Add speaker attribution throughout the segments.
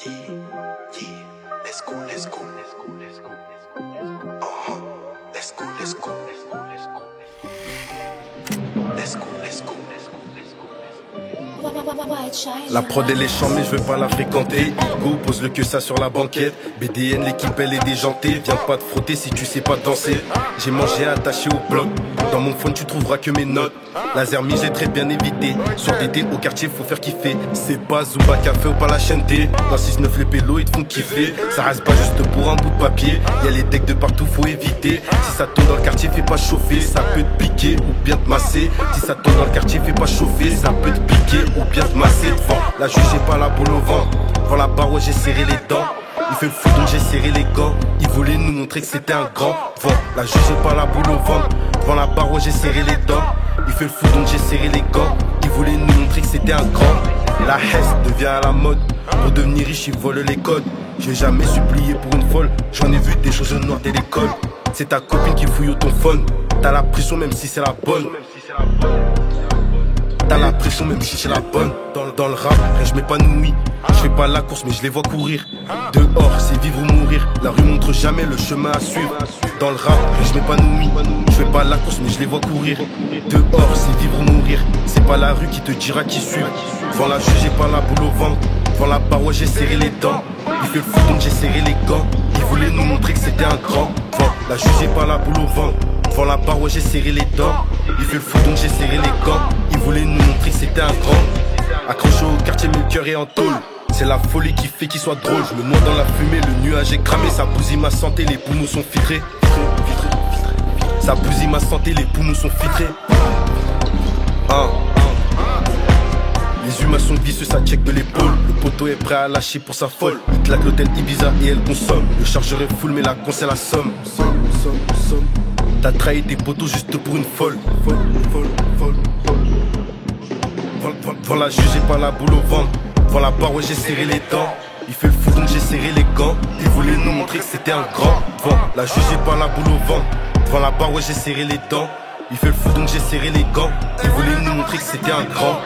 Speaker 1: Yeah, yeah. Let's go, let's go, let's go, let's go, let's go. Let's go, let's go, let's go, let's go. Let's go, let's go, let's go, let's go.
Speaker 2: La prod elle est chiant mais je veux pas la fréquenter. Go pose le que ça sur la banquette. BDN l'équipe elle est déjantée. Viens pas te frotter si tu sais pas danser. J'ai mangé attaché au bloc. Dans mon phone tu trouveras que mes notes. Laser mi j'ai très bien évité. Soir d'été au quartier faut faire kiffer. C'est pas Zumba Café ou pas la chaîne T. Dans 6-9 les pélos ils te font kiffer. Ça reste pas juste pour un bout de papier. Y'a les decks de partout faut éviter. Si ça tourne dans le quartier fais pas chauffer. Ça peut te piquer ou bien te masser. Si ça tourne dans le quartier fais pas chauffer. Ça peut te piquer ou bien te masser devant. La juge j'ai pas la boule au vent. Devant la barre ouais j'ai serré les dents. Il fait le fou donc j'ai serré les gants. Il voulait nous montrer que c'était un grand vent. La juge j'ai pas la boule au ventre. Devant la barre ouais j'ai serré les dents. Il fait le fou donc j'ai serré les gants. Il voulait nous montrer que c'était un grand. La Hesse devient à la mode. Pour devenir riche il vole les codes. J'ai jamais supplié pour une folle. J'en ai vu des choses noires dès l'école. C'est ta copine qui fouille ton phone. T'as la pression même si c'est la bonne. T'as la pression même si c'est la bonne. Dans le rap, je m'épanouis. Je fais pas la course mais je les vois courir. Dehors c'est vivre ou mourir. La rue montre jamais le chemin à suivre. Dans le rap, je m'épanouis. Je fais pas la course mais je les vois courir. Dehors c'est vivre ou mourir. C'est pas la rue qui te dira qui suivre. Devant la juge j'ai pas la boule au ventre. Devant la barre ouais j'ai serré les dents. Il fait le fou donc j'ai serré les gants. Il voulait nous montrer que c'était un grand vent. La juge j'ai pas la boule au ventre. Devant la barre ouais j'ai serré les dents. Il fait le fou donc j'ai serré les gants. Il voulait nous montrer que c'était un grand. Accroché au quartier mais le cœur est en tôle. C'est la folie qui fait qu'il soit drôle. Je me noie dans la fumée, le nuage est cramé. Ça bousille ma santé, les poumons sont filtrés. Ça bousille ma santé, les poumons sont filtrés. Les humains sont vicieux, ça check de l'épaule. Le poteau est prêt à lâcher pour sa folle. Il claque l'hôtel Ibiza et elle consomme. Le chargeur est full mais la con c'est la somme. T'as trahi tes poteaux juste pour une folle. Devant la juge j'ai pas la boule au ventre. Devant la barre ouais j'ai serré les dents. Il fait le fou donc j'ai serré les gants. Il voulait nous montrer que c'était un grand vent. La juge j'ai pas la boule au ventre. Devant la barre ouais j'ai serré les dents. Il fait le fou donc j'ai serré les gants. Il voulait nous montrer que c'était un grand.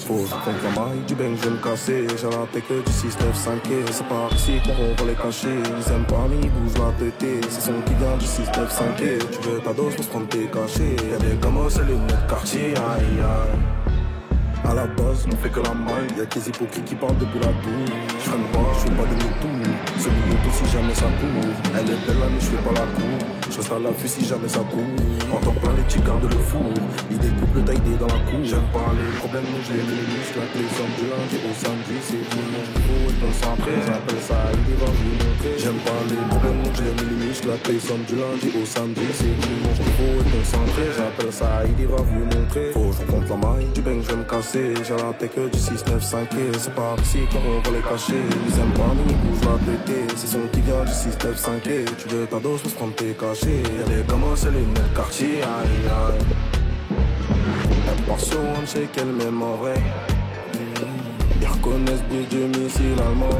Speaker 3: Faut que je compte la maille du bang, je vais me casser. J'ai la tech du 6-9-5 et c'est par ici qu'on va les cacher. Ils aiment pas mais ils bougent la tête. C'est son qui vient du 6-9-5 et tu veux ta dose pour se prendre tes cachets. Y'a des gamos, c'est les lunettes quartier, aïe aïe. À la base, on fait que la maille. Y'a des hypocrites qui parlent depuis la tour. Je freine pas, je fais pas de moutons. C'est le si jamais ça court. Elle est belle là, mais je fais pas la cour. Je reste à l'affût si jamais ça court. Entends plein les petits gardes le four. Ils découpent le taille dans la cour. J'aime pas les problèmes, mais j'ai les muscles. Les hommes du lundi au samedi, c'est dimanche. Faut être concentré, j'appelle ça il va vous montrer. J'aime pas les problèmes, mais j'ai les muscles. Les hommes du lundi au samedi, c'est dimanche. Faut être concentré, j'appelle ça il va vous montrer. Faut que je compte la maille du bang, je vais me casser. J'ai la tech du 6-9-5 et c'est par ici qu'on va les cacher. Ils aiment pas mais ils bougent la tête. C'est son qui vient du 6-9-5 et tu veux ta dose pour se prendre tes cachets. Y'a des gamos, c'est les lunettes quartier, aïe aïe. Elle part sur on sait qu'elle m'aime en vrai. Ils reconnaissent bien du missile allemand.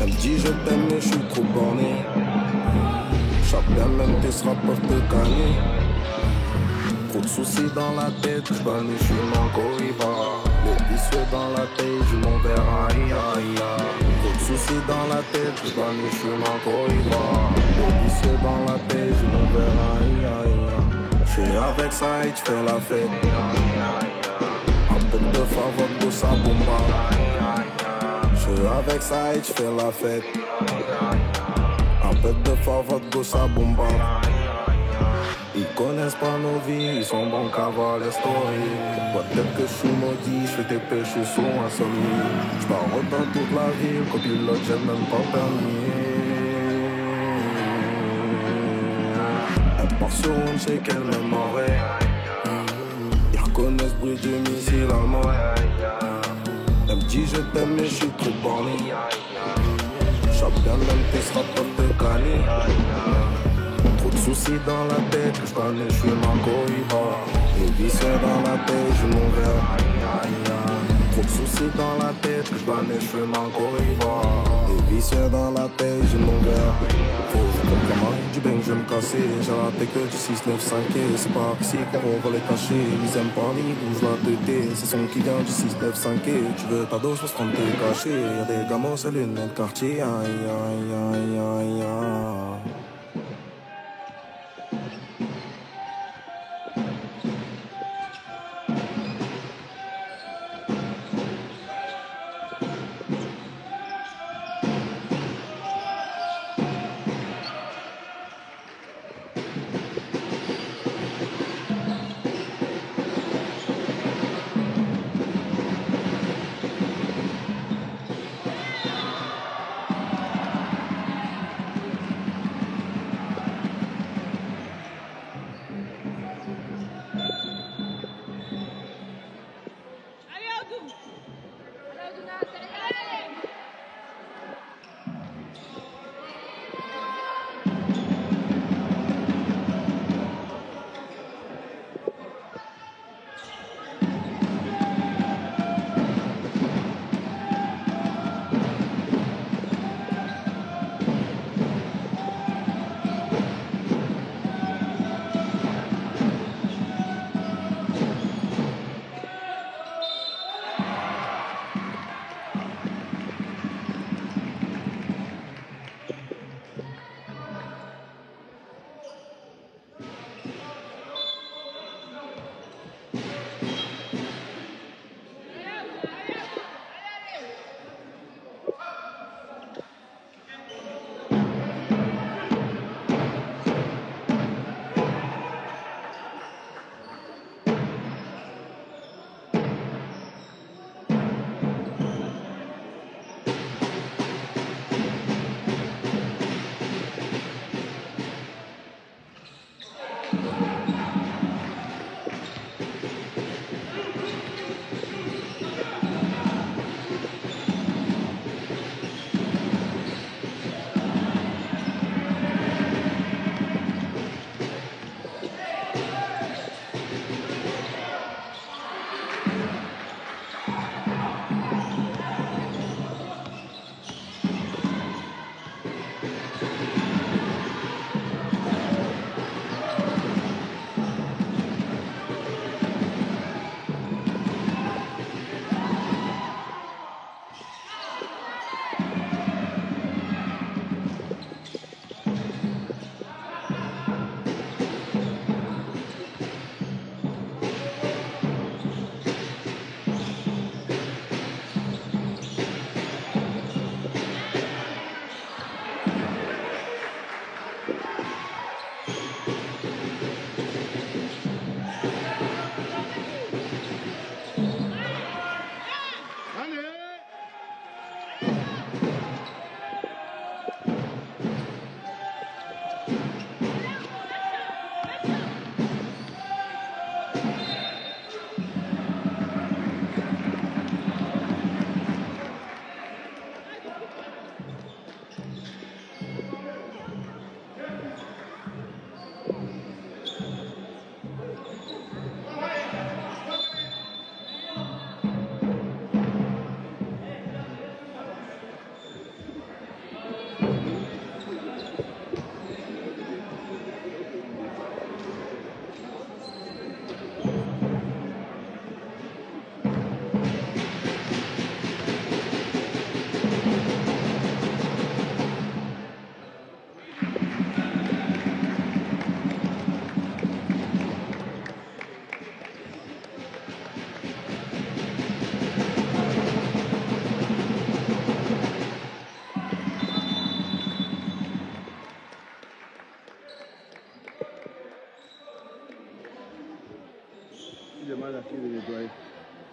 Speaker 3: Elle me dit je t'aime mais je suis trop borné. Chaque bien même tes sera peuvent te gagner. Trop de soucis dans la tête, j'banne, je suis mon corriba. Les vicieux dans la tête, je m'en verrai, aïe aïe aïe. Trop de soucis dans la tête, j'banne, je suis mon corriba. Les vicieux dans la tête, je m'en verrai, aïe aïe aïe. J'suis avec ça et j'fais la fête. Un peu de faveur pour sa bomba. J'suis avec ça et j'fais la fête. Un peu de faveur pour sa bomba. Ils connaissent pas nos vies, ils sont bons qu'à voir les stories. Peut-être que je suis maudit, je fais tes péchés sous insomnie. J'pars dans toute la ville, copilote, j'ai même pas permis. Elle part sur on sait qu'elle m'aime en vrai. Ils reconnaissent le bruit du missile allemand. Elle me dit je t'aime mais je suis trop borné. Chaque bien même tes sera pas te gagner. Trop de soucis dans la tête, que j'banne, je suis ma corriba. Les vicieux dans la tête, je m'en vais. Trop de soucis dans la tête, que j'banne, je suis ma corriba. Les vicieux dans la tête, je m'en vais. Faut que je compte la maille du bang, je vais me casser. J'ai la tête du 6-9-5 et c'est par ici qu'on va les cacher. Ils aiment pas, ils bougent la tête. C'est son qui vient du 6-9-5 et tu veux ta dose pour se prendre tes cachets. Y'a des gamins, c'est les lunettes quartier, aïe aïe aïe aïe aïe.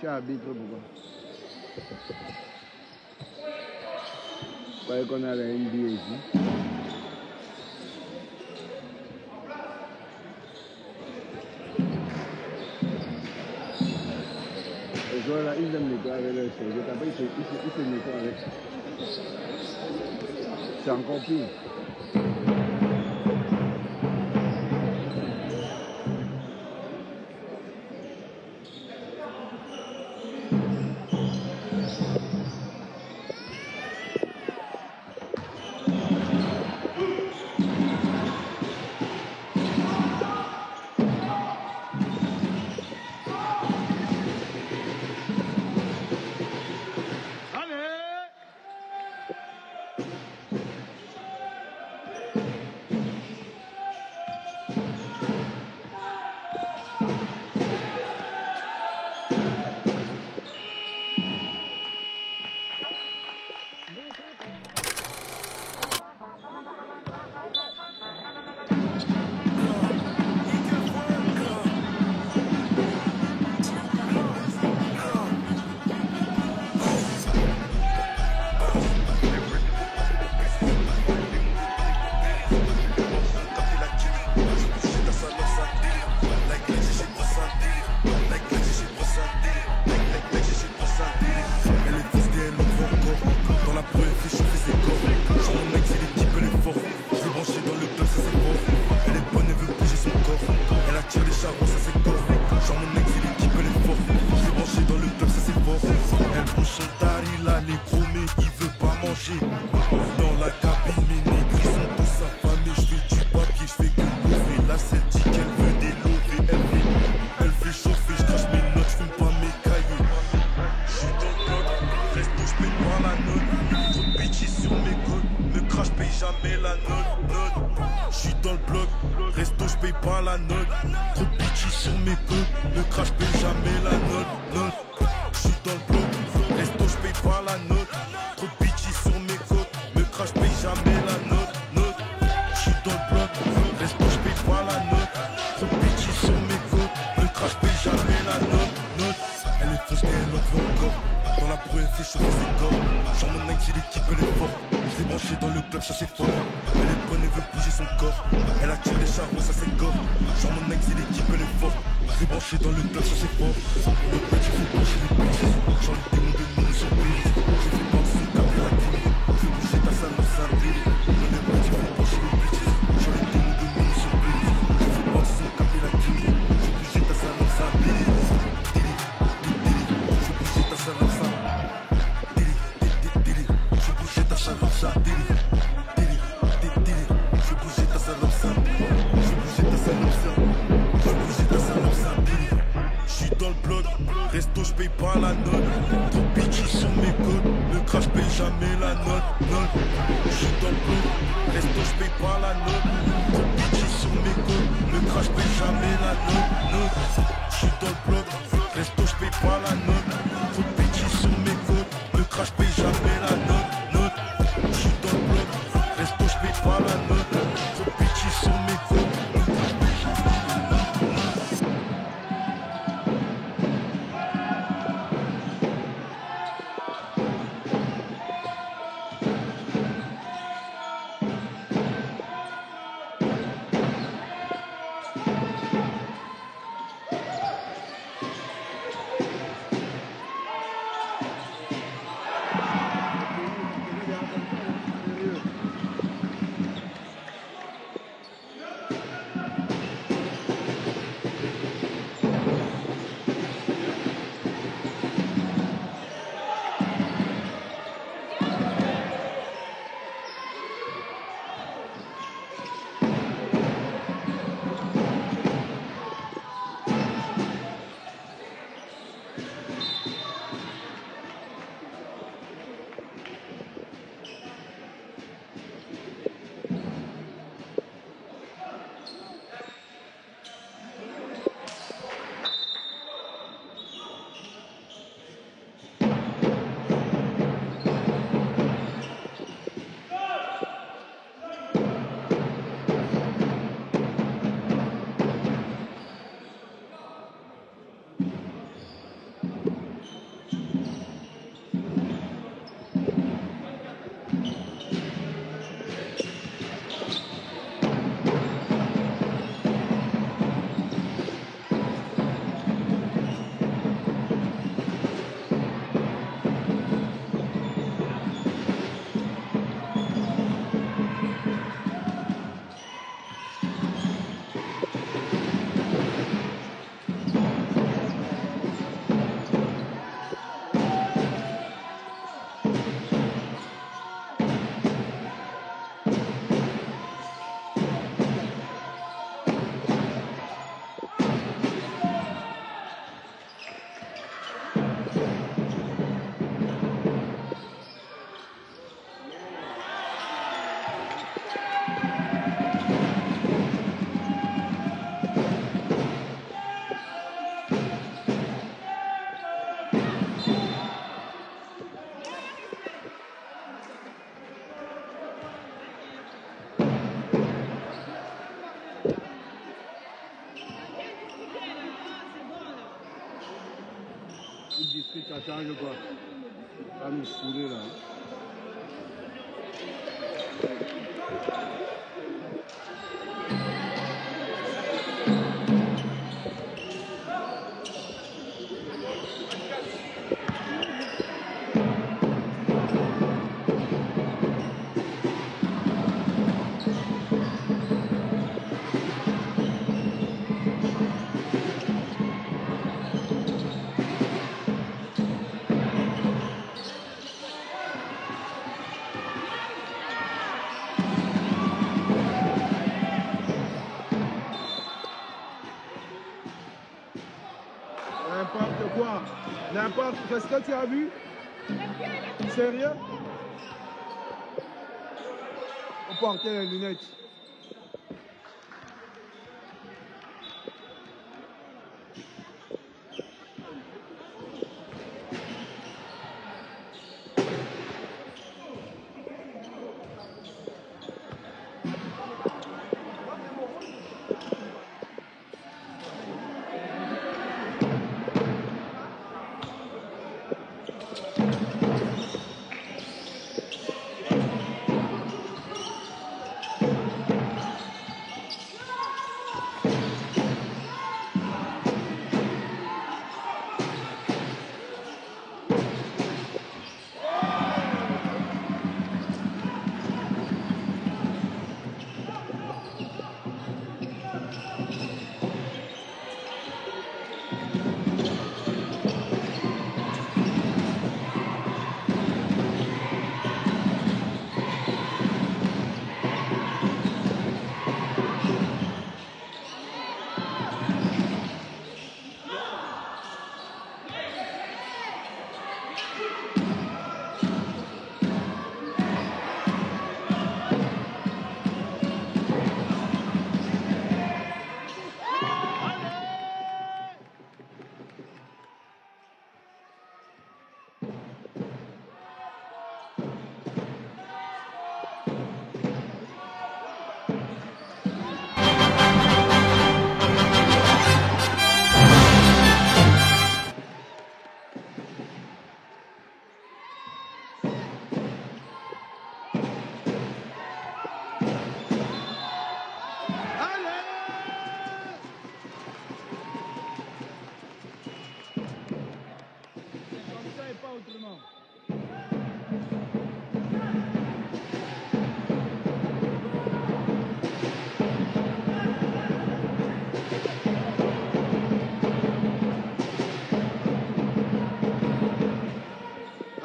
Speaker 4: es arbitre pourquoi? Vous voyez qu'on a la NBA ici. Les joueurs là, ils aiment nettoyer avec leur serviette. Après, ils se nettoient avec. C'est encore pire. change quoi. Ça va nous saouler là. N'importe quoi. N'importe. Qu'est-ce que tu as vu? Sérieux? On portait les lunettes.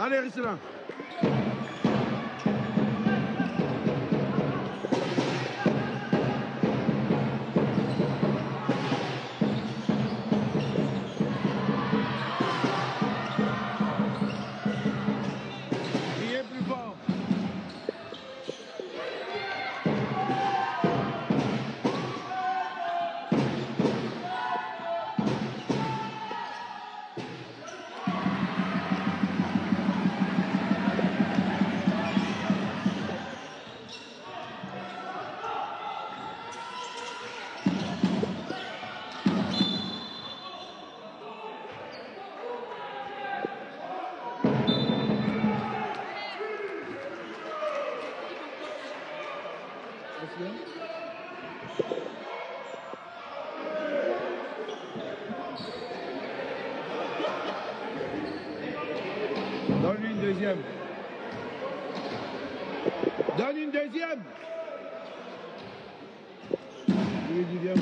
Speaker 4: Allez, reste là. Criez plus fort. Donne-lui une deuxième. Donne une deuxième. Il lui dit bien pas.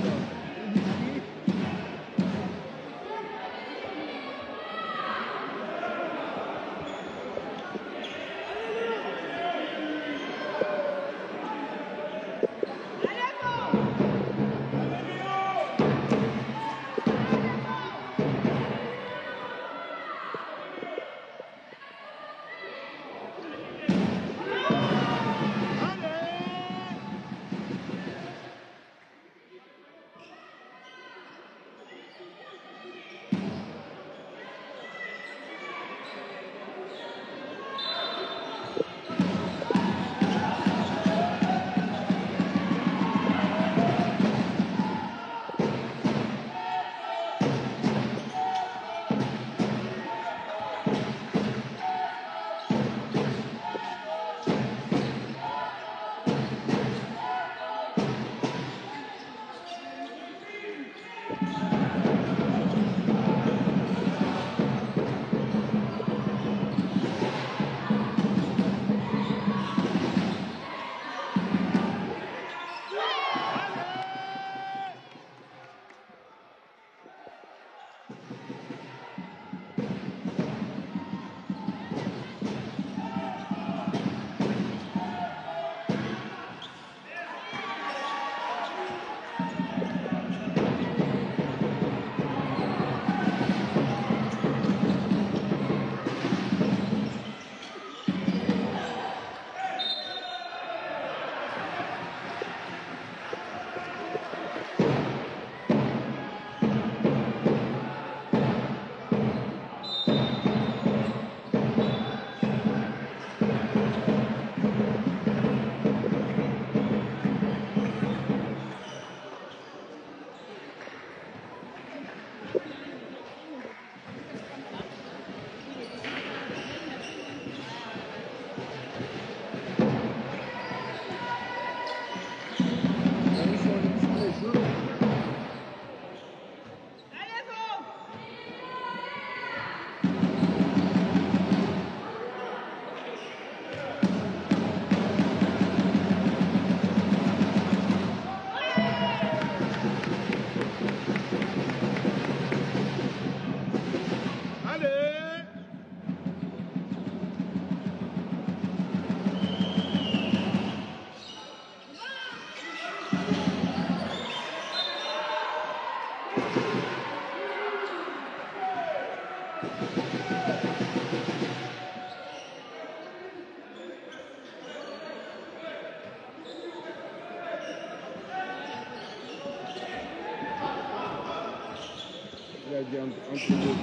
Speaker 4: c'est entre les deux.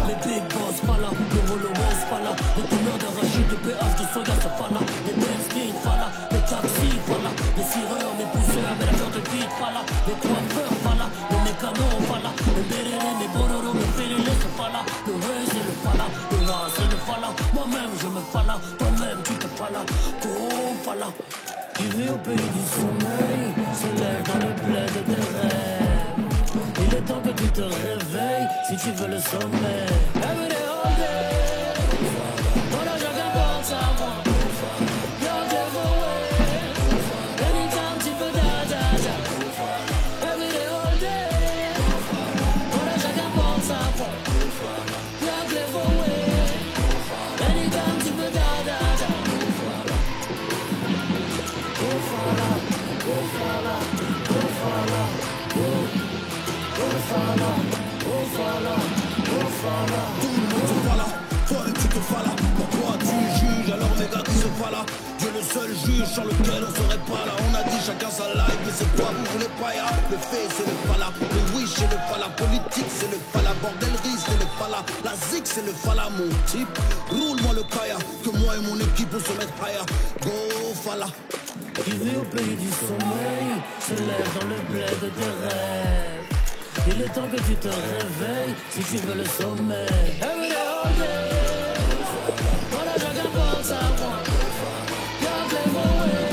Speaker 5: Les big boss pas là, le Rolls Royce pas là, les teneurs de rachis, de péage, de soya c'est pas là, les Benzkins pas là, les taxis pas là, les cireurs, les pousseurs, mais la peur de beat pas là, les coiffeurs pas là, les mécanos pas là, les bérélés, les bororo, les pérélés c'est pas là, le rey c'est le pas là, le roi c'est le pas là, moi-même je me pas là, toi-même tu te pas là, pas là. Tu vis au pays du sommeil, se lève dans le bled des rêves. Il est temps que tu te réveilles si tu veux le sommeil. Every day, all day. Voilà, chacun pense à moi. You're never away. Anytime tu peux da. Every day, all day. Voilà, chacun pense à moi. You're never away. Anytime tu peux da.
Speaker 6: Tout le monde se fala, toi-même tu te falas. Pourquoi tu juges alors mes gars qui se fala? Dieu le seul juge sur lequel on serait pas là. On a dit chacun sa life, mais c'est quoi vous voulez pas ya? Le fait c'est le fala, le wish c'est le fala, politique c'est le fala, bordellerie c'est le fala, la zik c'est le fala mon type. Roule-moi le kaya, que moi et mon équipe on se mette higher. Go fala.
Speaker 5: Tu vis au pays du sommeil, se lève dans le bled des rêves. Il est temps que tu te réveilles si tu veux le sommeil. Every day, all day. Voilà, chacun pense à moi. You're never away.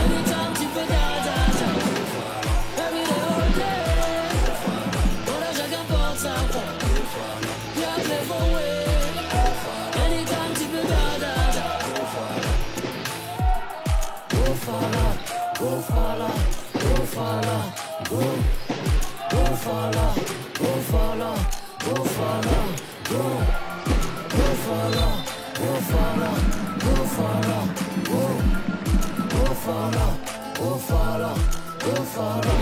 Speaker 5: Anytime tu peux da. Every day, all day. Voilà, chacun pense à moi. You're never away. Anytime tu peux da. Go fala, go fala, go fala, go. Go fala, go fala, go fala, go. Go fala, go fala, go fala, go. Go fala, go fala, go fala.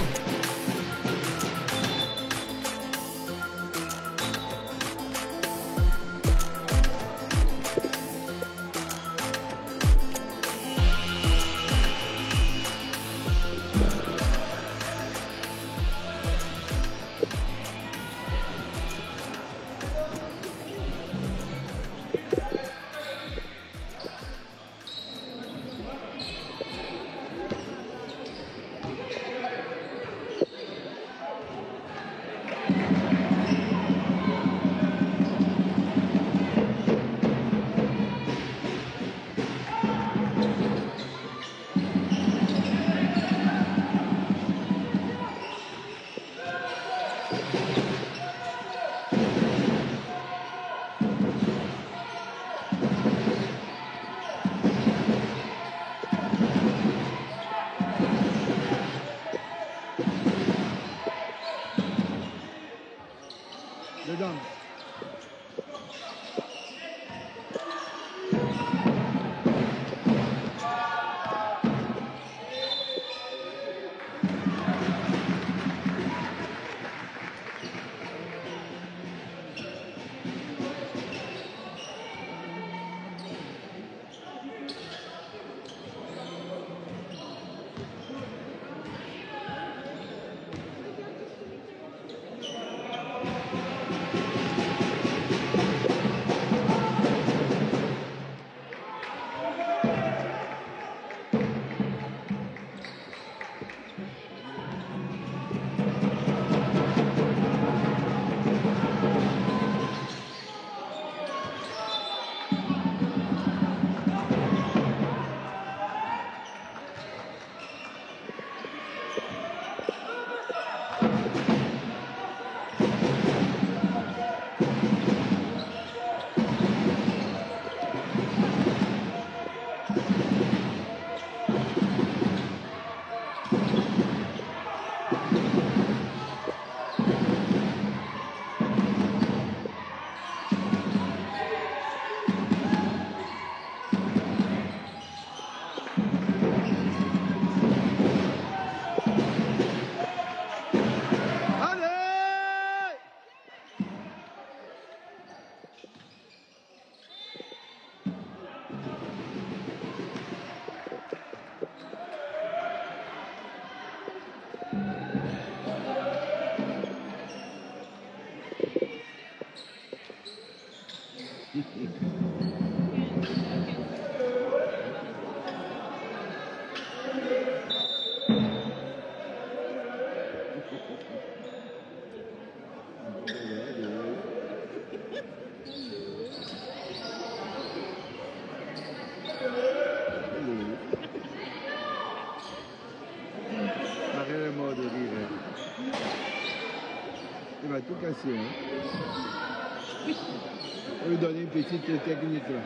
Speaker 4: tout cassé. Hein. On lui donner une petite technique là.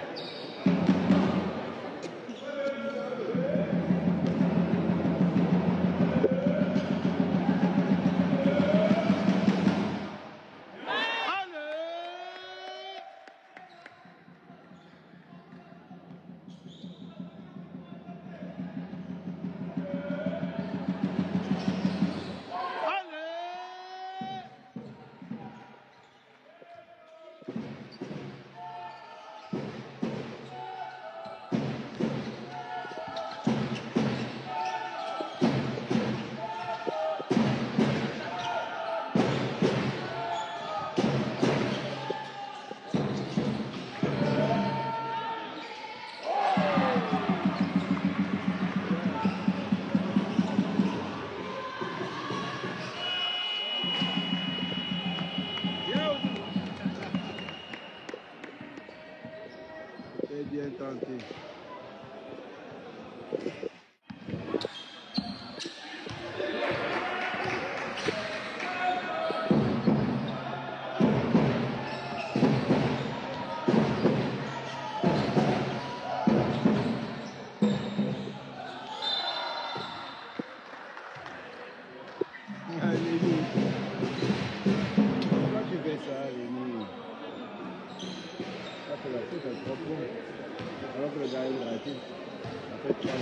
Speaker 4: Bien tenté. Léni, pourquoi tu fais ça, Léni? Ça fait la faute à trop bon. Alors que le gars est raté. Ça fait 3 ans.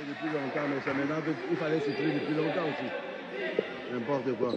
Speaker 4: Depuis longtemps, mais c'est maintenant qu'il fallait siffler depuis longtemps aussi. N'importe quoi.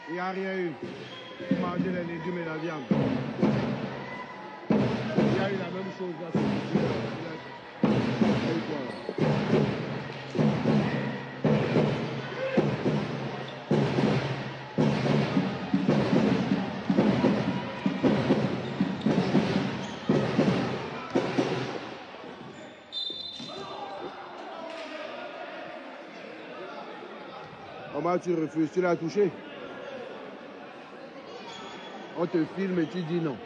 Speaker 4: Il n'y a rien eu. Manger les légumes et la viande. Il y a eu la même chose là. Comment tu refuses? Tu l'as touché? On te filme et tu dis non.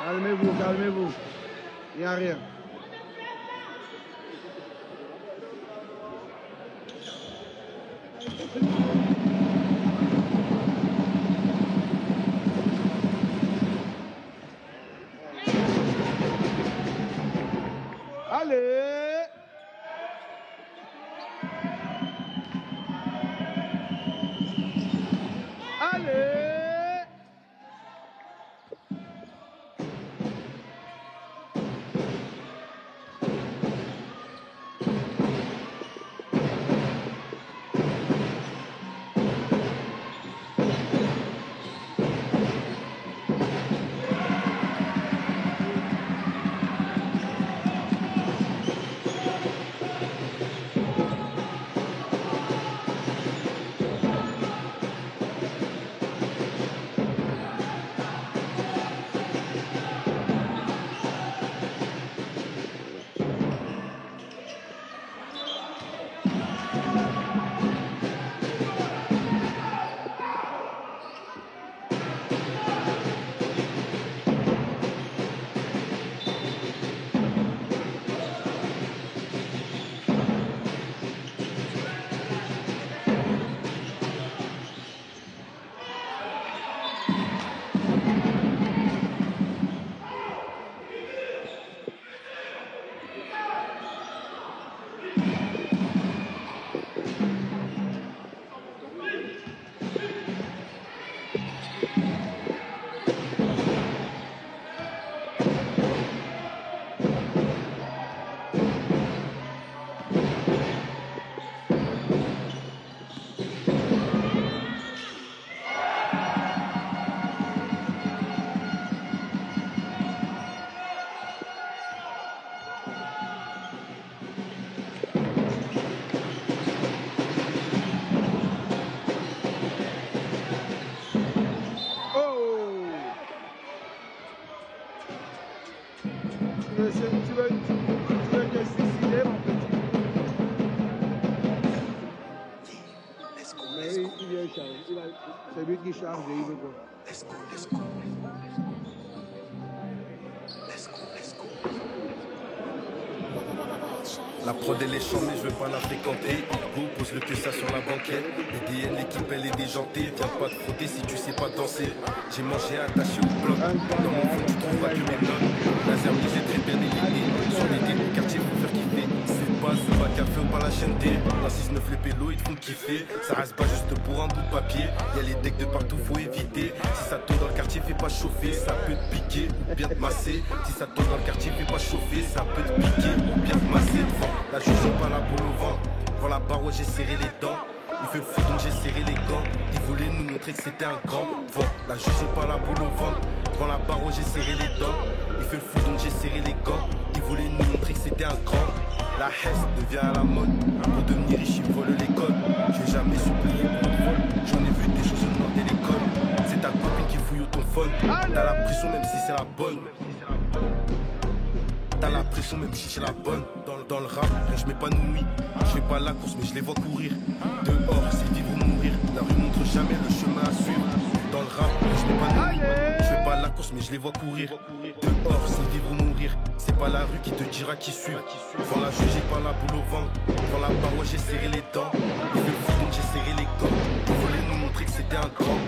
Speaker 4: Calmez-vous, calmez-vous. Il n'y a rien. Allez! Allez! Tu veux te suicider, mon petit. Mais il vient charger. C'est lui qui charge et il veut quoi?
Speaker 1: Let's go, let's go. Let's go, let's go.
Speaker 2: La prod elle est chambée, je veux pas la fréquenter. Go, pose le que ça sur la banquette. BDN, l'équipe elle est déjantée. Viens pas te frotter si tu sais pas danser. J'ai mangé attaché au bloc. Dans mon fond tu trouveras que mes notes. Laser j'ai très bien évité. Sur les dés, le quartier faut faire kiffer. C'est pas café ou pas la chaîne T. Dans 6-9 les pélos ils te font kiffer. Ça reste pas juste pour un bout de papier. Y'a les decks de partout, faut éviter. Si ça tourne dans le quartier, fais pas chauffer. Ça peut te piquer ou bien te masser. Si ça tourne dans le quartier, fais pas chauffer. Ça peut te piquer ou bien te masser. La juge est pas la boule au vent. Devant la barre, ouais, j'ai serré les dents. Il fait le fou donc j'ai serré les gants. Il voulait nous montrer que c'était un grand vent. La juge est pas la boule au vent. Devant la barre, ouais, j'ai serré les dents. Il fait le fou donc j'ai serré les gants. Il voulait nous montrer que c'était un grand. La Hesse devient à la mode. Pour devenir riche, il vole les codes. J'ai jamais supplié pour le vol. J'en ai vu des choses au nord de l'école. C'est ta copine qui fouille au ton phone. T'as la pression même si c'est la bonne. T'as la pression même si c'est la bonne. Dans le rap, je m'épanouis. Je fais pas la course mais je les vois courir. Dehors, c'est vivre ou mourir. La rue montre jamais le chemin à suivre. Dans le rap, je m'épanouis. Je fais pas la course tous, mais je les vois courir. Dehors, c'est vivre ou mourir. C'est pas la rue qui te dira qui suit. Devant la juge, j'ai pas la boule au ventre. Devant la paroi, j'ai serré les dents. Il veut le fou, donc j'ai serré les gants. Il voulait nous montrer que c'était un grand.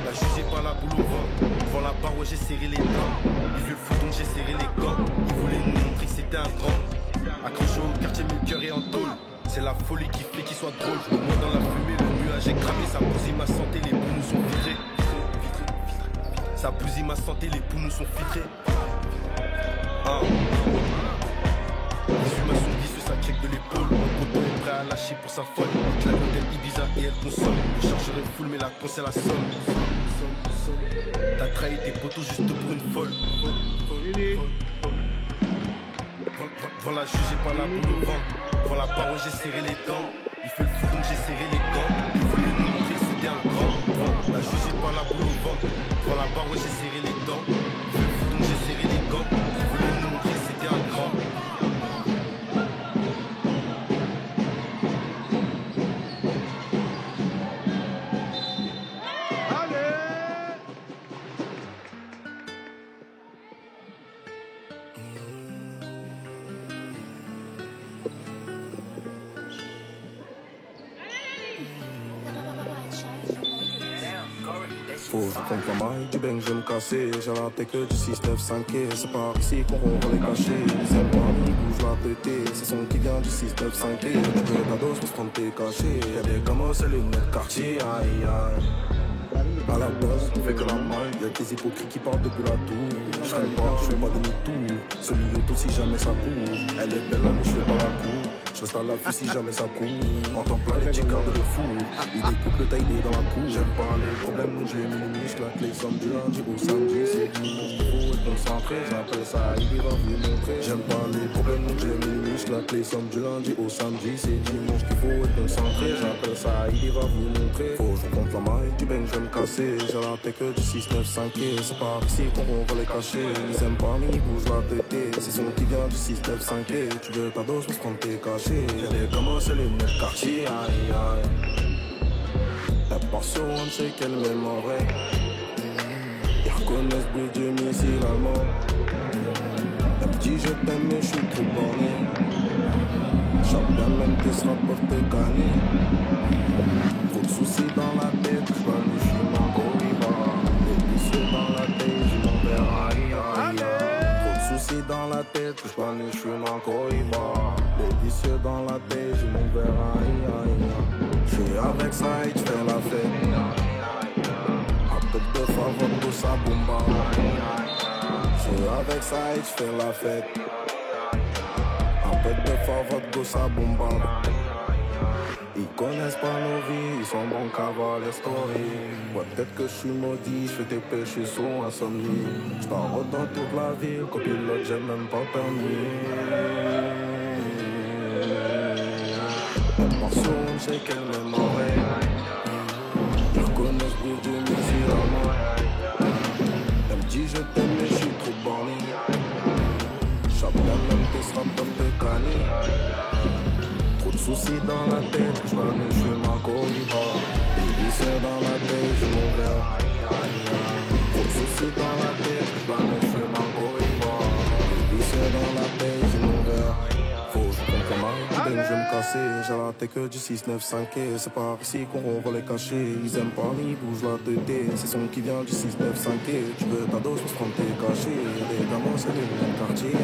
Speaker 2: La juge, j'ai pas la boule au ventre. Devant la paroi, j'ai serré les dents. Il veut le fou, donc j'ai serré les gants. Il voulait nous montrer que c'était un grand. Accroché au quartier, mais le cœur est en tôle. C'est la folie qui fait qu'il soit drôle. Je me vois dans la fumée, le nuage est cramé. Ça bousille ma santé, les poumons sont vitrés. Ça bousille ma santé, les poumons sont filtrés. Les humains sont vicieux, ça check de l'épaule. Mon poteau est prêt à lâcher pour sa folle. Je la modèle Ibiza et elle consomme. Le chargeur est full mais la con c'est la somme. T'as trahi tes poteaux juste pour une folle. Devant la juge, j'ai pas la boule au ventre. Devant la parole, j'ai serré les dents. Il fait le fou donc j'ai serré les gants. Il voulait nous montrer que c'était un grand. Devant la juge, j'ai pas la boule au ventre. Devant la parole, j'ai serré les dents. Il fait le fou donc j'ai serré les gants. Il voulait nous montrer que c'était un grand.
Speaker 3: Faut que je compte la maille du bang, je vais me casser. J'ai la tech du 695. C'est par ici qu'on va les cacher. Les aiment pas, ils bougent la tête. C'est son qui vient du 695. Tu veux ta dose pour se prendre tes cachets. Y'a des gamos, c'est les lunettes quartier. Aïe aïe. À la base, on fait que la maille. Y'a des hypocrites qui parlent depuis la tour. Je serai pas, je fais pas demi-tour. Celui auto si jamais ça court. Elle est belle, mais je fais pas la cour. Je reste à l'affût si jamais ça court. En temps plein, les petits quarts de fou. Il découpe le taille dans la cour. J'aime pas les problèmes, donc je les minimise. Claque les sommes du lundi au samedi. C'est dimanche qu'il faut être concentré. J'appelle ça, il va vous montrer. J'aime pas les problèmes, donc je les minimise. Claque les sommes du lundi au samedi. C'est dimanche qu'il faut être concentré. J'appelle ça, il va vous montrer. Faut que je compte la maille du bang, je vais me casser. J'ai la tech du 695. C'est par ici qu'on va les cacher. Ils aiment pas, mais ils bougent la tête. C'est son qui vient du 695. Tu veux ta dose pour se prendre tes cachets. Y'a des gamos, c'est les lunettes quartier, aïe aïe. Elle part sur on sait qu'elle m'aime en vrai. Ils reconnaissent bleu de missile allemand. Elle me dit je t'aime mais je suis trop borné. J'aime bien même que ce rapport te gagner. Trop de soucis dans la tête, je suis mon corriba. Des vicieux dans la tête, j'ai mon verre, aïe aïe. Trop de soucis dans la tête, je suis mon corriba. Des vicieux dans la tête, j'ai mon verre, aïe aïe. J'suis avec ça et j'fais la fête. Appelle de faveur pour sa bomba. J'suis avec ça et j'fais la fête. Appelle de faveur pour sa bomba. Ils connaissent pas nos vies, ils sont bons qu'à voir les stories. Ouais, peut-être que je suis maudit, je fais tes péchés sous insomnie. J'pars dans toute la ville, copilote, j'ai même pas permis. On sait qu'elle m'aime en vrai. Ils reconnaissent le bruit du missile à moi. Elle me dit je t'aime mais je suis trop borné. Chaque même que sera pas de canner. Trop de soucis dans la tête, je vois mais je suis ma corriba. Des vicieux dans la tête, j'ai mon verre. Trop de soucis dans la tête, je vois mais je suis ma corriba. Des vicieux dans la tête, j'ai mon verre. Faut que je compte la maille du bang, je vais me casser. J'ai la tech du 695. C'est par ici qu'on va les cacher. Ils aiment pas, ils bougent la tête. C'est son qui vient du 695. Tu veux ta dose pour se prendre tes cachets. Les gamins, c'est les mêmes quartiers.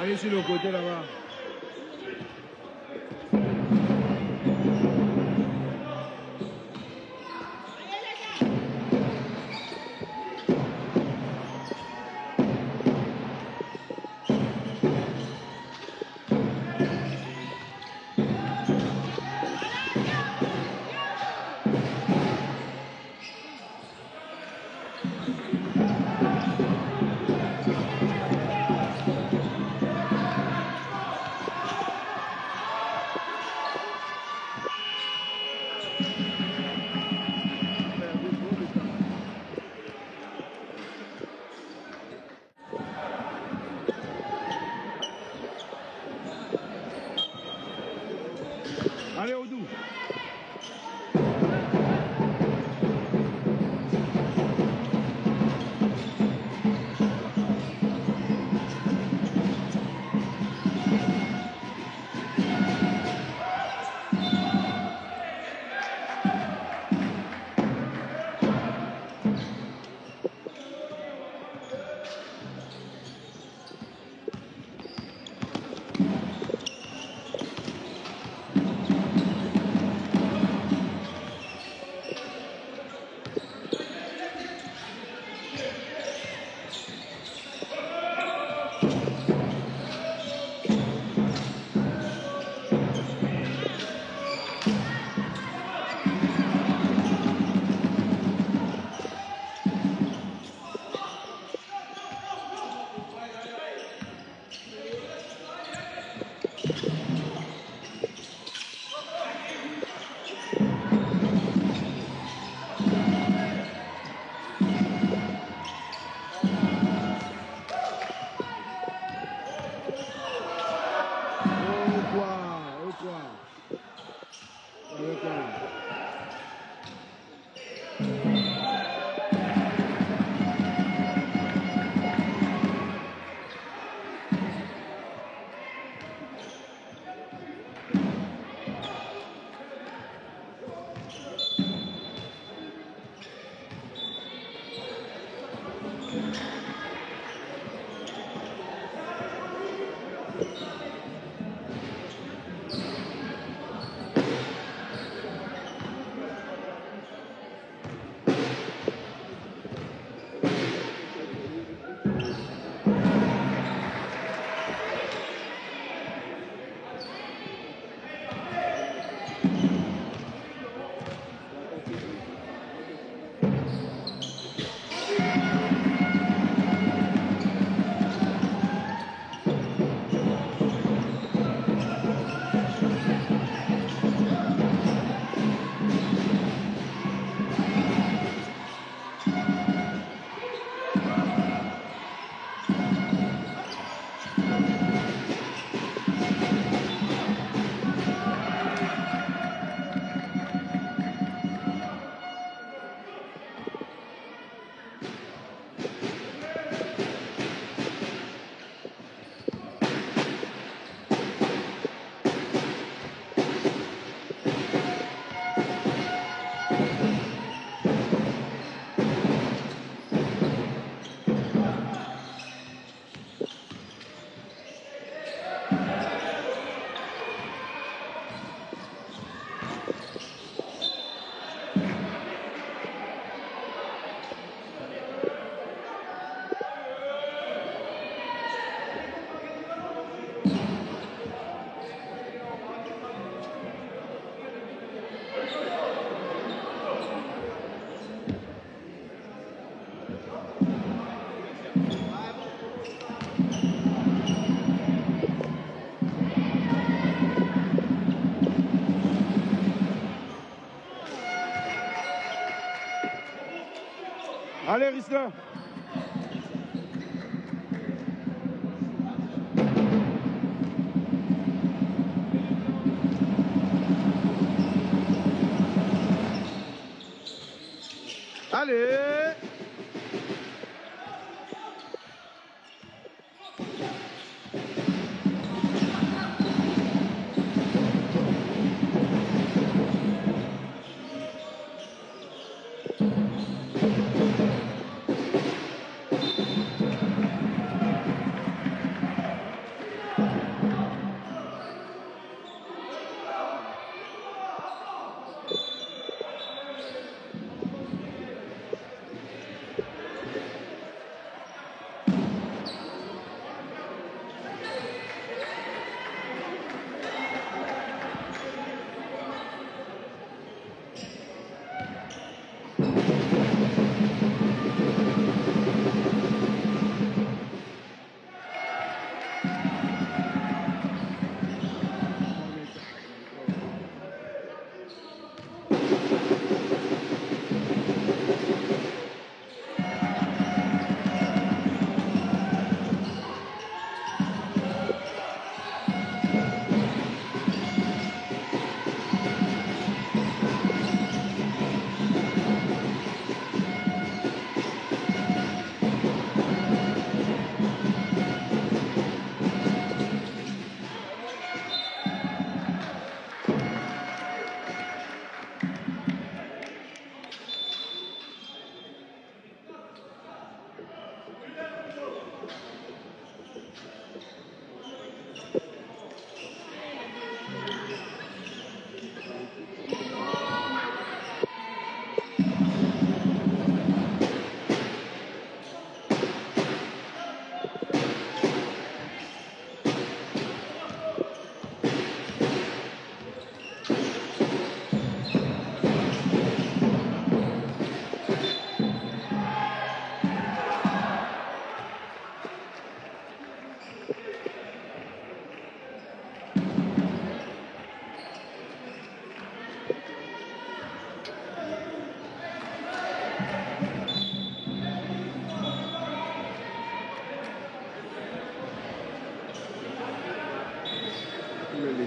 Speaker 4: Allez sur le côté là-bas. Allez, Odou. Au poids. Avec elle. Allez, Risla. Allez.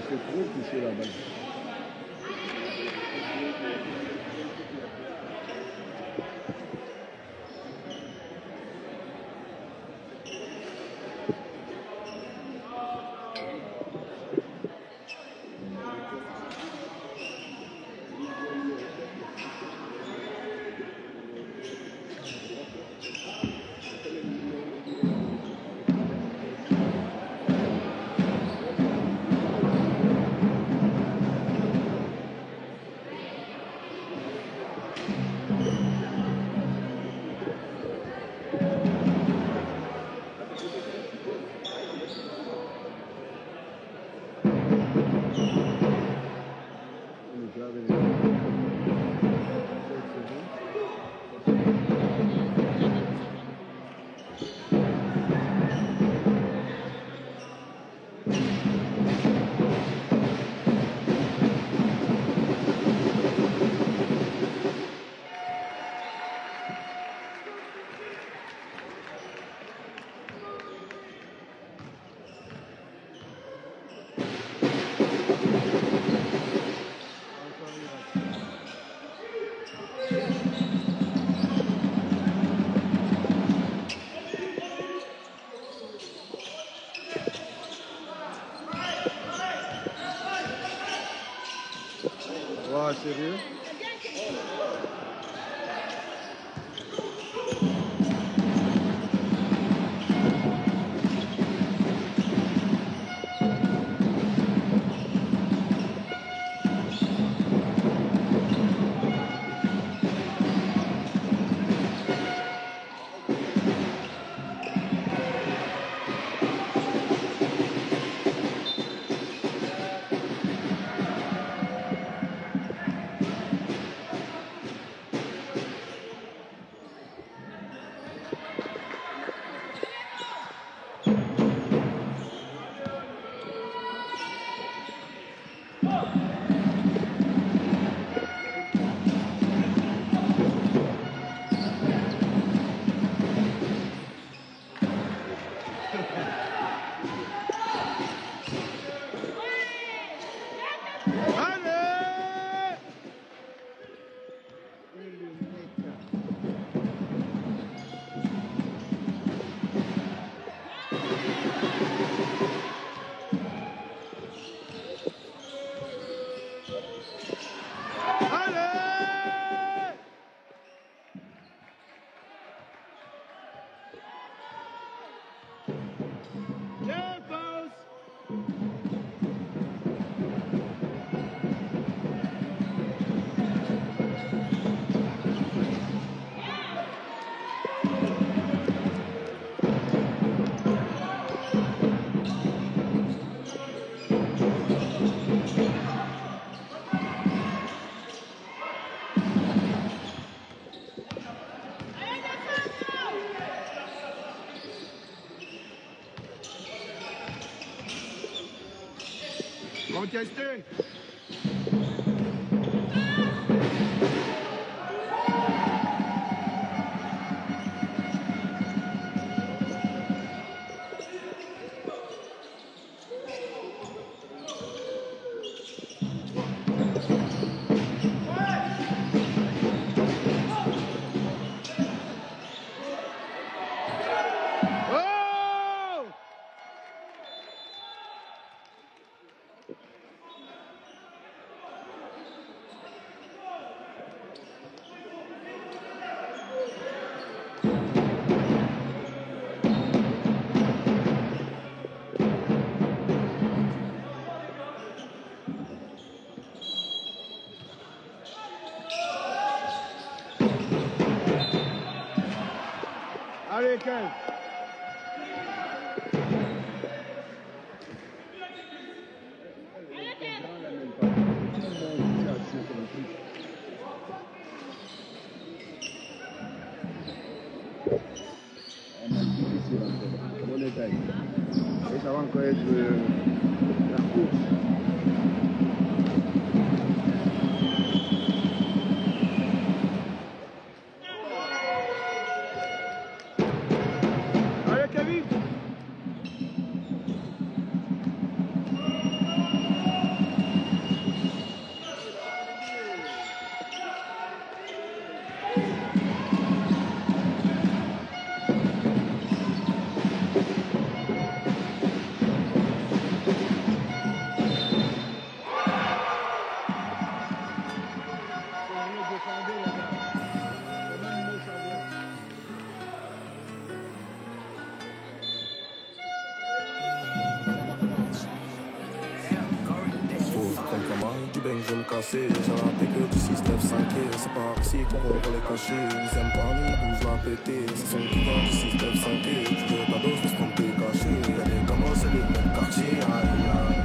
Speaker 4: C'est trop touché la balle. Ouais, sérieux? Protestez. Allez, Kev. Et ça va encore être la course. Allez, Kevin.
Speaker 3: Je vais me casser, j'ai raté que du 6-9-5. C'est par ici qu'on va les cacher. Ils aiment pas ni bougent la péter. C'est son client du 6-9-5. Tu veux ta dose, se prendre tes cachets. Y'a des gamins, c'est les mêmes quartiers. Aïe aïe.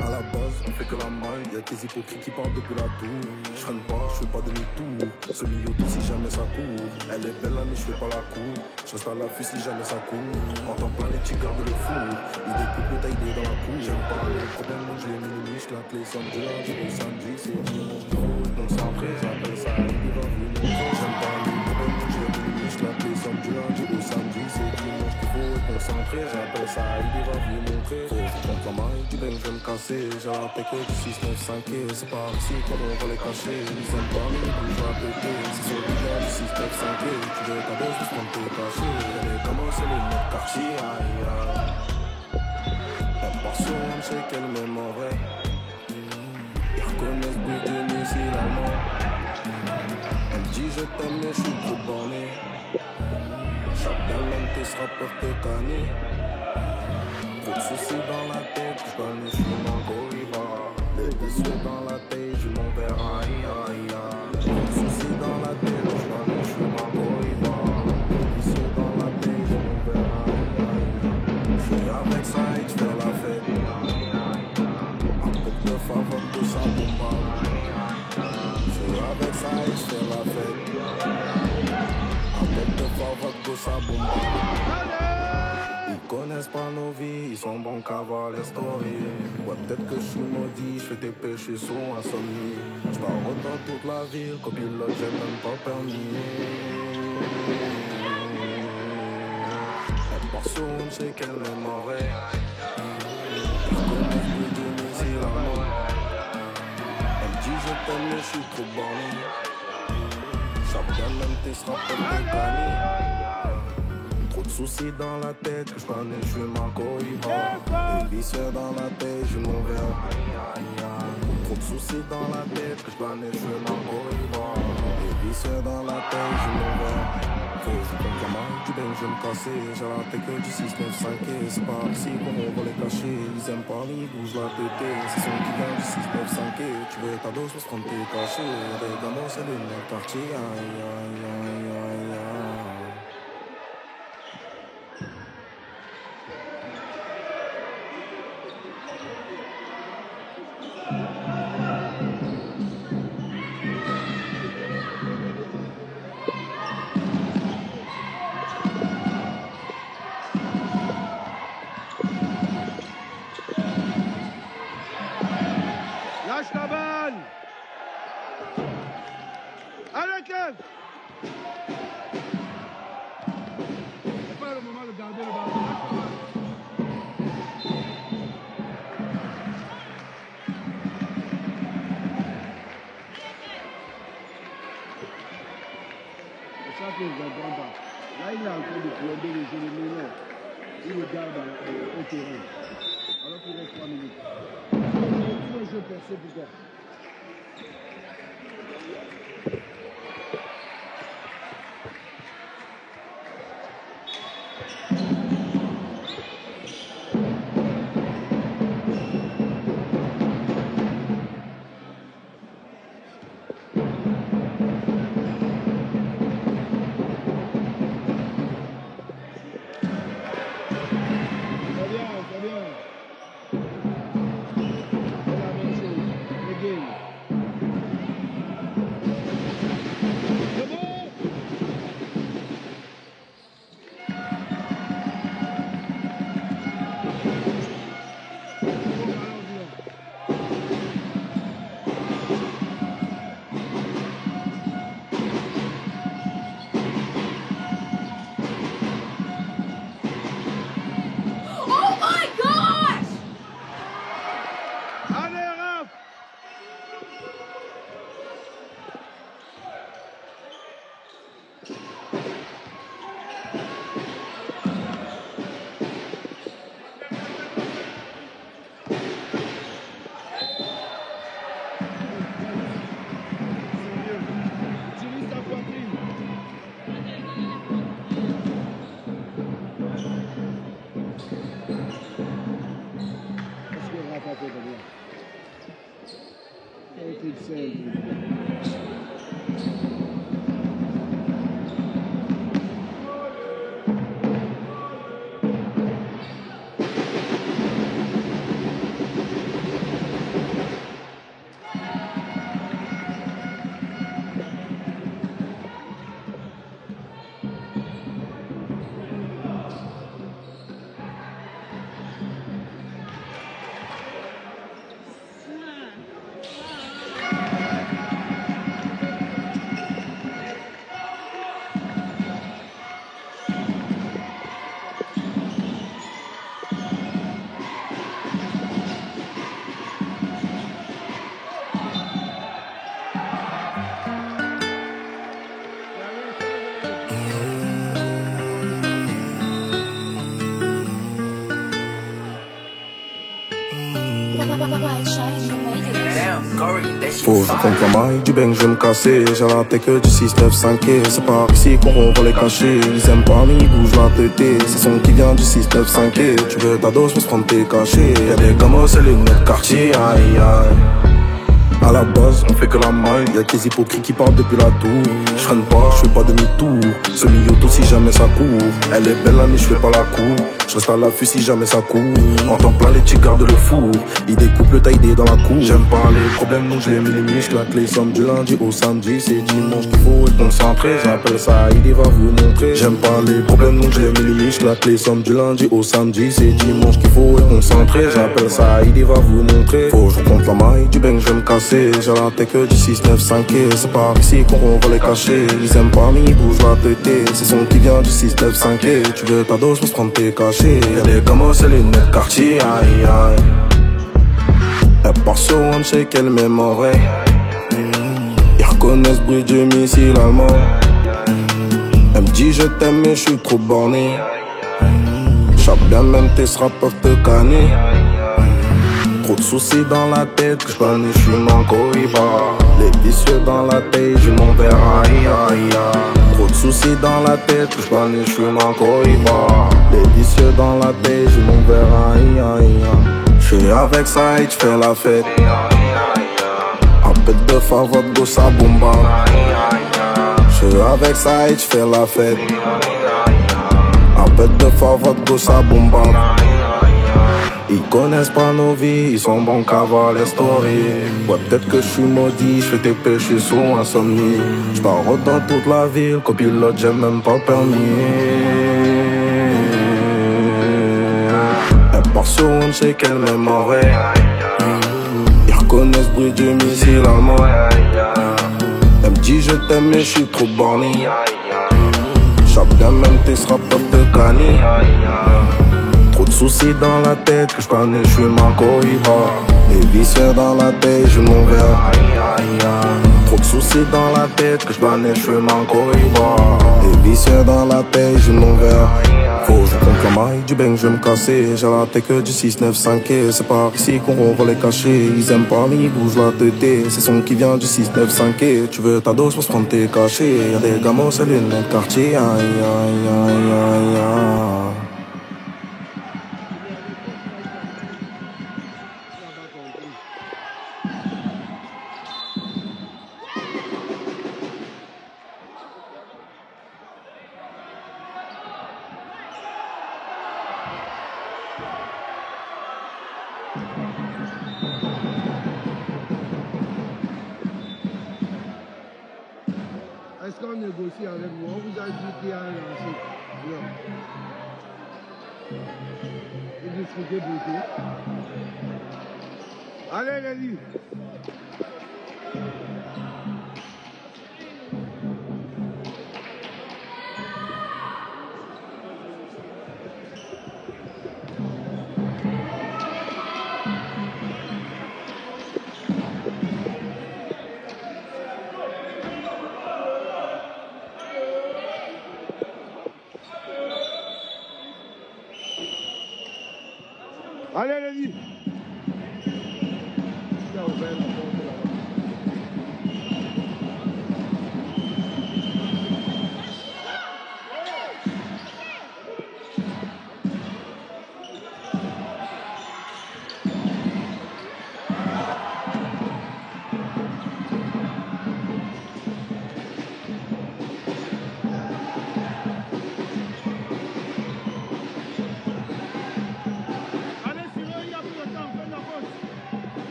Speaker 3: À la base, on fait que la maille. Y'a des hypocrites qui parlent depuis la tour. Je freine pas, je fais pas demi-tour. Ce milieu tout si jamais ça court. Elle est belle mais je fais pas la cour. Je reste à l'affût si jamais ça court. Entends plein les petits gardent le four. Ils découpent le taille dans la cour. J'aime pas les problèmes, je les minimise. Je la clé sans Dieu, du samedi, c'est dimanche. Concentré, j'appelle ça il va venir. J'aime pas les problèmes, je les minimise. Je la clé sans Dieu, du samedi, c'est dimanche. Qu'il faut être concentré, j'appelle ça il va venir montrer. Faut contre la maille, du bang, je vais me casser. J'ai raté que du 6-9-5. C'est par ici qu'on va les cacher. Ils aiment pas mais je vais péter. C'est sur le gars du 6-9-5. Tu veux ta dose, tu prends tes cachets. Y'a les gamins, c'est les mêmes quartiers. Aïe aïe. Elle part sur un c'est qu'elle m'aime en vrai. Ils reconnaissent but de musicalement. Elle me dit je t'aime mais je suis trop borné. Chaque belle te sera porté cané. Trop de soucis dans la tête, je connais, je suis mon Goriba. Les blessures dans la tête, je m'en vais aïe aïe aïe. Trop de soucis dans la tête, je connais, je suis mon Goriba. Les blessures dans la tête, je m'en vais aïe aïe aïe. Je suis avec ça et je fais la fête. Un peu de faveur de sa bomba. Je suis avec ça et je fais la fête. Un peu de faveur de sa bomba. Ils connaissent pas nos vies, ils sont bons qu'à voir les stories. Ouais, peut-être que je suis maudit, je fais des péchés sous insomnie. Je pars dans toute la ville, copilote, j'ai même pas permis. Elle part sur une, c'est qu'elle m'aimerait. Je connais plus de musique à moi. Elle me dit je t'aime, mais je suis trop borné. Chaque gamin te sera pas décané. Trop de soucis dans la tête, que je connais, je suis ma Goriba. Des vicieux dans la tête, je m'en vais. Trop de soucis dans la tête, que je connais, je suis ma Goriba. Des vicieux dans la tête, je m'en vais. Faut que je compte la main, du bang, je vais me casser. J'ai raté que du 6-9-5. C'est par ici qu'on va les cacher. Ils aiment pas ni bougent la péter. C'est son qui vient du 6-9-5. Tu veux ta dose, se prendre tes cachets. Des gamins, c'est le même quartier. Aïe aïe aïe aïe aïe.
Speaker 4: Allez, Kev! C'est pas le moment de garder le ballon. C'est ça que je ne comprends pas. Là, il est en train de plomber les jeux de Ménon. Il regarde au terrain. Alors qu'il reste 3 minutes. Il faut un jeu percé pour toi.
Speaker 3: Faut que je compte la maille, du bang je vais me casser. J'ai la tête que du 6-9-5. C'est par ici qu'on va les cacher. Ils aiment pas mais ils bougent la tête. C'est son qui vient du 6-9-5. Tu veux ta dose, je se prendre tes cachets. Y'a des gamos, c'est les lunettes quartier. Aïe aïe. À la base, on fait que la maille. Y'a des hypocrites qui partent depuis la tour. Je freine pas, je fais pas demi-tour. Semi-auto si jamais ça court. Elle est belle mais je fais pas la cour. Je reste à l'affût si jamais ça court. En temps plein les petits gardent le four. Ils découpent le taille dans la cour. J'aime pas les problèmes donc je les minimise. Je claque les sommes du lundi au samedi. C'est dimanche qu'il faut être concentré. J'appelle ça, il va vous montrer. J'aime pas les problèmes donc je les minimise. Je claque les sommes du lundi au samedi. C'est dimanche qu'il faut être concentré. J'appelle ça, il va vous montrer. Faut que je compte la maille, du bang je vais me casser. J'ai la tête que du 6-9-5. C'est par ici qu'on va les cacher. Ils aiment pas mais ils bougent la tête. C'est son qui vient du 6-9-5. Tu veux ta dose, je se prendre tes cachets. Y'a des gamos, c'est les lunettes quartier. Aïe aïe. Elle part sur one shake, elle m'aime en vrai. Ils reconnaissent bruit du missile allemand. Elle me dit je t'aime mais je suis trop borné. J'chappe bien même tes sera peuvent te canner. Trop de soucis dans la tête, que j'panne je suis manco les vicieux dans la tête, j'ai mon verre aïe aïe aïe. Trop de soucis dans la tête, que j'panne je suis manco les vicieux dans la tête, j'ai mon verre aïe aïe aïe. J'suis avec ça et j'fais la fête. Appel de fa, votre go ça bomba. J'suis avec ça et j'fais la fête. Appel de fa, votre go ça bomba. Ils connaissent pas nos vies, ils sont bons qu'à voir les stories. Ouais, peut-être que je suis maudit, je fais tes péchés sous insomnie. J'pars dans toute la ville, copilote, j'ai même pas le permis. Elle part sur on sait qu'elle m'aime en vrai. Ils reconnaissent le bruit du missile allemand. Elle me dit je t'aime mais je suis trop borné. Chaque bien même tes sera pas de cani. Trop de soucis dans la tête que je connais, je suis ma corriba. Les vicieux dans la tête, je m'en vais. Trop de soucis dans la tête que je connais, je suis ma corriba. Les vicieux dans la tête, je m'en vais. Faut que je compte la maille du bang, je vais me casser. J'ai la tête que du 6-9-5. C'est par ici qu'on va les cacher. Ils aiment pas, mais ils bougent la tête. C'est son qui vient du 6-9-5. Tu veux ta dose pour se prendre tes cachets. Y'a des gamos, c'est l'une de quartier. Aïe, aïe, aïe, aïe, aïe.
Speaker 4: Est-ce qu'on négocie avec vous? On vous a dit qu'il y a un lancer. Non. Et discuter beaucoup. Allez, Lélie. Allez, allez-y.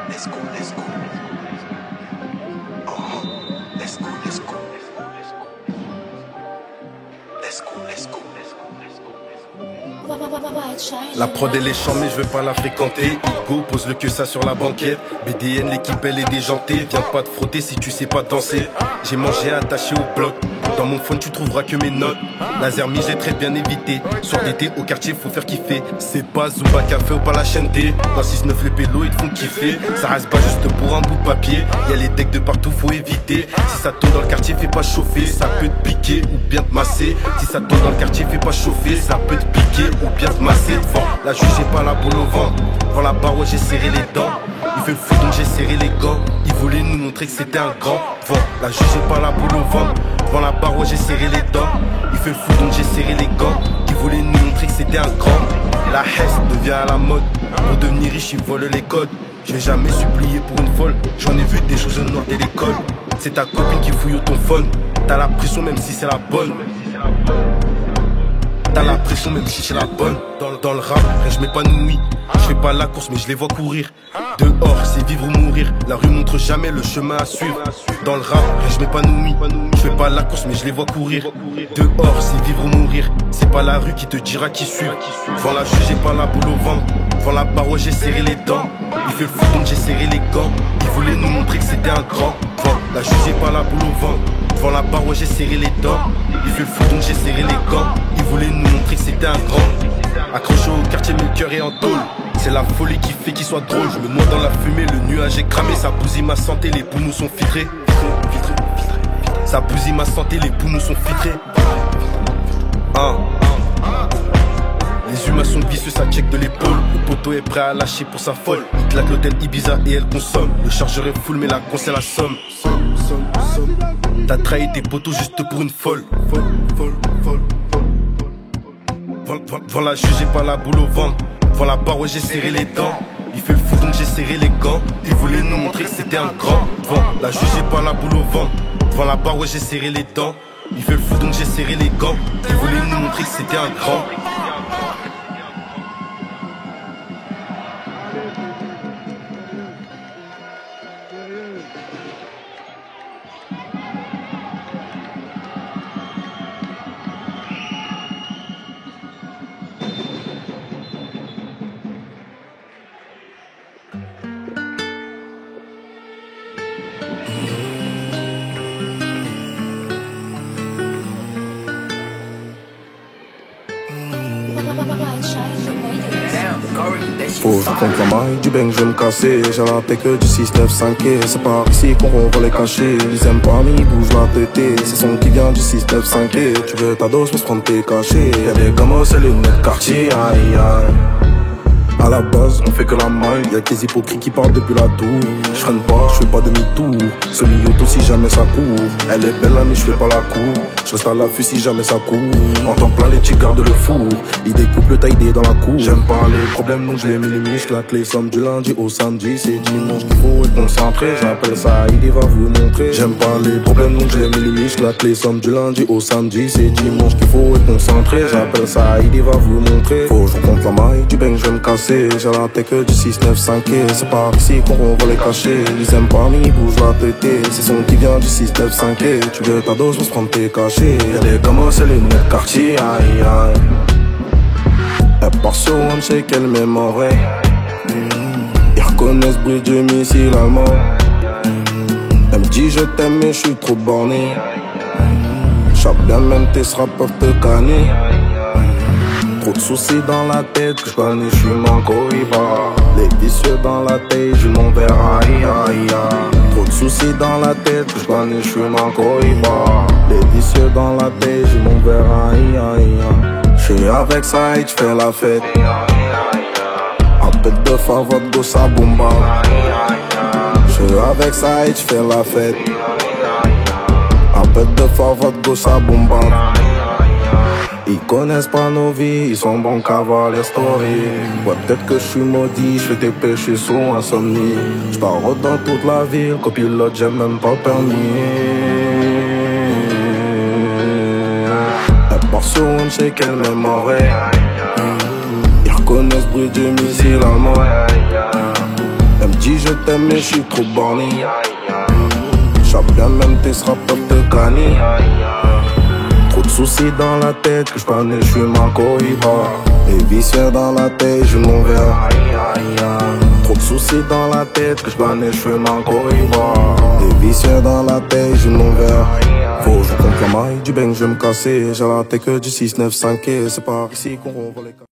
Speaker 1: Let's go, let's go. Let's go, let's go. Let's go, let's go.
Speaker 2: La prod elle est chante mais je veux pas la fréquenter. Go pose le que ça sur la banquette. BDN l'équipe elle est déjantée. Viens pas te frotter si tu sais pas danser. J'ai mangé attaché au bloc. Dans mon phone tu trouveras que mes notes. Laser mi j'ai très bien évité. Soir d'été au quartier faut faire kiffer. C'est pas Zumba Café ou pas la chaîne D. Dans 6-9 les pélos ils te font kiffer. Ça reste pas juste pour un bout de papier. Y'a les decks de partout faut éviter. Si ça tourne dans le quartier fais pas chauffer. Ça peut te piquer ou bien te masser. Si ça tourne dans le quartier fais pas chauffer. Ça peut te piquer ou bien te masser. Devant la juge j'ai pas la boule au ventre. Devant la barre ouais j'ai serré les dents. Il fait le fou donc j'ai serré les gants. Il voulait nous montrer que c'était un grand. Devant la juge j'ai pas la boule au ventre. Devant la barre ouais j'ai serré les dents. Il fait le fou donc j'ai serré les gants. Il voulait nous montrer que c'était un grand. La Hesse devient à la mode. Pour devenir riche il vole les codes. Je vais jamais supplier pour une folle. J'en ai vu des choses noires dès l'école. C'est ta copine qui fouille ton phone. T'as la pression même si c'est la bonne. T'as la pression même si c'est la bonne. Dans le rap, je m'épanouis. Je fais pas la course mais je les vois courir. Dehors c'est vivre ou mourir. La rue montre jamais le chemin à suivre. Dans le rap, je m'épanouis. Je fais pas la course mais je les vois courir. Dehors c'est vivre ou mourir. C'est pas la rue qui te dira qui suit. Devant la juge j'ai pas la boule au ventre. Devant la barre ouais, j'ai serré les dents. Il fait le fou donc j'ai serré les gants. Il voulait nous montrer que c'était un grand. Devant la juge j'ai pas la boule au ventre. Devant la barre ouais, j'ai serré les dents. Il fait le fou donc j'ai serré les gants. Il voulait nous montrer que c'était un grand. Accroché au quartier mais le cœur est en tôle. C'est la folie qui fait qu'il soit drôle. Je me noie dans la fumée, le nuage est cramé. Ça bousille ma santé, les poumons sont filtrés. Ça bousille ma santé, les poumons sont filtrés. Les humains sont vicieux, ça check de l'épaule. Le poteau est prêt à lâcher pour sa folle. Il claque l'hôtel Ibiza et elle consomme. Le chargeur est full mais la con c'est la somme. T'as trahi tes poteaux juste pour une folle. Devant la juge j'ai pas la boule au ventre. Devant la barre ouais j'ai serré les dents. Il fait le fou donc j'ai serré les gants. Il voulait nous montrer que c'était un grand. Devant la juge j'ai pas la boule au ventre. Devant la barre ouais j'ai serré les dents. Il fait le fou donc j'ai serré les gants. Il voulait nous montrer que c'était un grand.
Speaker 3: Faut que je compte la maille du bang, je vais me casser. J'ai la tête que du 6-9-5. C'est par ici qu'on va les cacher. Ils aiment pas, mais ils bougent la tête. C'est son qui vient du 6-9-5. Tu veux ta dose, faut se prendre tes cachets. Y'a des gamos, c'est les lunettes quartier. Aïe aïe. À la base, on fait que la maille. Y'a que des hypocrites qui parlent depuis la tour. Je freine pas, je fais pas demi-tour. Semi-auto si jamais ça court. Elle est belle mais je fais pas la cour. Je reste à l'affût si jamais ça court. En temps plein les petits gardent le four. Ils découpent le taille dans la cour. J'aime pas les problèmes donc je les minimise. La clé somme du lundi au samedi. C'est dimanche qu'il faut être concentré. J'appelle ça, il va vous montrer. J'aime pas les problèmes donc je les minimise. La clé somme du lundi au samedi. C'est dimanche qu'il faut être concentré. J'appelle ça, il va vous montrer. Faut que je compte la maille du bang, je vais me casser. J'ai la tête que du 6-9-5. C'est par ici qu'on va les cacher. Ils aiment pas mais ils bougent la tête. C'est son qui vient du 6-9-5. Tu veux ta dose, on se prend tes cachets. Y'a des gamos, c'est les lunettes quartier. Aïe aïe. Elle part sur one, je sais qu'elle m'aime en vrai. Ils reconnaissent bruit du missile allemand. Elle me dit je t'aime mais je suis trop borné. Chaque bien même tes sera peuvent te canner. Trop de soucis dans la tête, que j'connais, j'suis manco iba. Les vicieux dans la tête, j'ai mon verre, aïe aïe aïe. Trop de soucis dans la tête, que j'connais, j'suis manco iba. Les vicieux dans la tête, j'ai mon verre, aïe aïe aïe. J'suis avec ça et j'fais la fête. Appel de fa, votre gosse à bomba. J'suis avec ça et j'fais la fête. Appel de fa, votre gosse à bomba. Ils connaissent pas nos vies, ils sont bons qu'à voir les stories. Ouais, peut-être que je suis maudit, je fais des péchés sous insomnie. Je pars dans toute la ville, copilote, j'ai même pas le permis. Elle part sur une, je sais qu'elle m'aime en vrai. Ils reconnaissent bruit du missile allemand. Elle me dit je t'aime mais je suis trop borné. Chaque bien même tes sera peuvent te canner. Trop de soucis dans la tête, que j'connais, j'suis manco iba. Les vicieux dans la tête, j'ai mon verre. Trop de soucis dans la tête, que j'connais, j'suis manco iba. Les vicieux dans la tête, j'ai mon verre. Faut que je compte la maille du bang, je vais me casser. J'ai la tête que du 6-9-5. C'est par ici qu'on va les